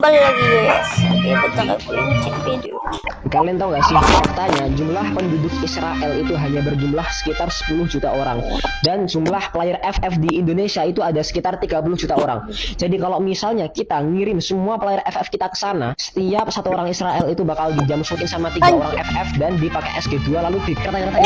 Balik lagi guys. Oke, bentar aku ini cek video. Kalian tahu gak sih faktanya jumlah penduduk Israel itu hanya berjumlah sekitar 10 juta orang, dan jumlah player FF di Indonesia itu ada sekitar 30 juta orang. Jadi kalau misalnya kita ngirim semua player FF kita ke sana, setiap satu orang Israel itu bakal dijamsukin sama 3 orang FF dan dipakai SG2 lalu dikata-kata.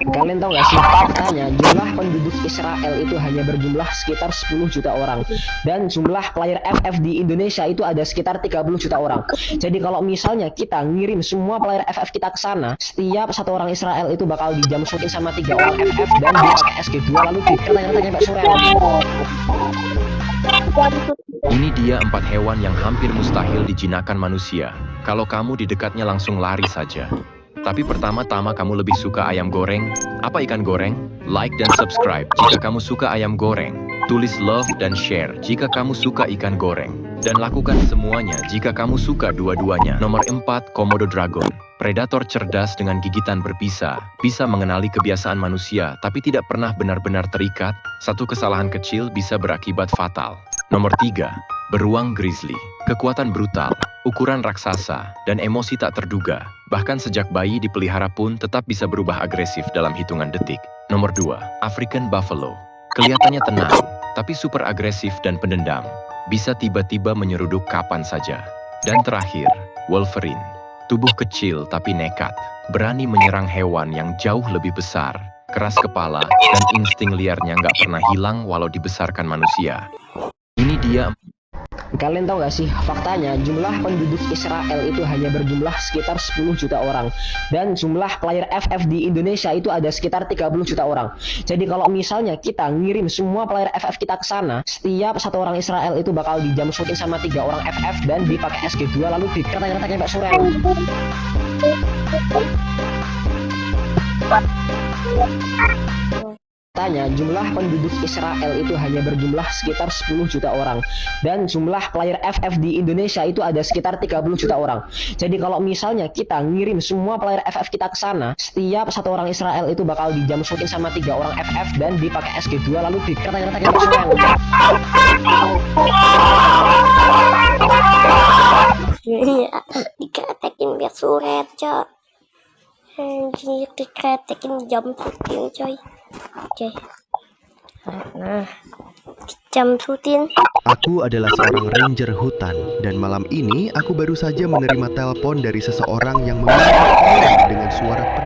Kalian tahu gak sih faktanya jumlah penduduk Israel itu hanya berjumlah sekitar 10 juta orang, dan jumlah player FF di Indonesia itu ada sekitar 30 juta orang. Jadi kalau misalnya kita ngirim semua player FF kita ke sana, setiap satu orang Israel itu bakal dijamsukin sama 3 orang FF dan dipakai SG2 lalu dikata-kata sampai sore. Ini dia 4 hewan yang hampir mustahil dijinakkan manusia. Kalau kamu di dekatnya langsung lari saja. Tapi pertama-tama kamu lebih suka ayam goreng? Apa ikan goreng? Like dan subscribe jika kamu suka ayam goreng. Tulis love dan share jika kamu suka ikan goreng. Dan lakukan semuanya jika kamu suka dua-duanya. Nomor 4, Komodo Dragon. Predator cerdas dengan gigitan berbisa. Bisa mengenali kebiasaan manusia tapi tidak pernah benar-benar terikat. Satu kesalahan kecil bisa berakibat fatal. Nomor 3, Beruang Grizzly. Kekuatan brutal, ukuran raksasa, dan emosi tak terduga. Bahkan sejak bayi dipelihara pun tetap bisa berubah agresif dalam hitungan detik. Nomor 2, African Buffalo. Kelihatannya tenang, tapi super agresif dan pendendam. Bisa tiba-tiba menyeruduk kapan saja. Dan terakhir, Wolverine. Tubuh kecil tapi nekat. Berani menyerang hewan yang jauh lebih besar. Keras kepala, dan insting liarnya nggak pernah hilang walau dibesarkan manusia. Ini dia. Kalian tahu gak sih faktanya jumlah penduduk Israel itu hanya berjumlah sekitar 10 juta orang, dan jumlah player FF di Indonesia itu ada sekitar 30 juta orang. Jadi kalau misalnya kita ngirim semua player FF kita ke sana, setiap satu orang Israel itu bakal dijamsukin sama 3 orang FF dan dipakai SG2 lalu dikata-kata sampai sore. Tanya, jumlah penduduk Israel itu hanya berjumlah sekitar 10 juta orang, dan jumlah player FF di Indonesia itu ada sekitar 30 juta orang. Jadi kalau misalnya kita ngirim semua player FF kita ke sana, setiap satu orang Israel itu bakal dijamsukin sama 3 orang FF dan dipakai SG2 lalu dikata-kata sampai sore. Iya, dikretekin biar suret, Cok. Anjir, dikretekin jam syuting, coy. Oke. Nah, jam syuting. Aku adalah seorang ranger hutan, dan malam ini aku baru saja menerima telepon dari seseorang yang memiliki dengan suara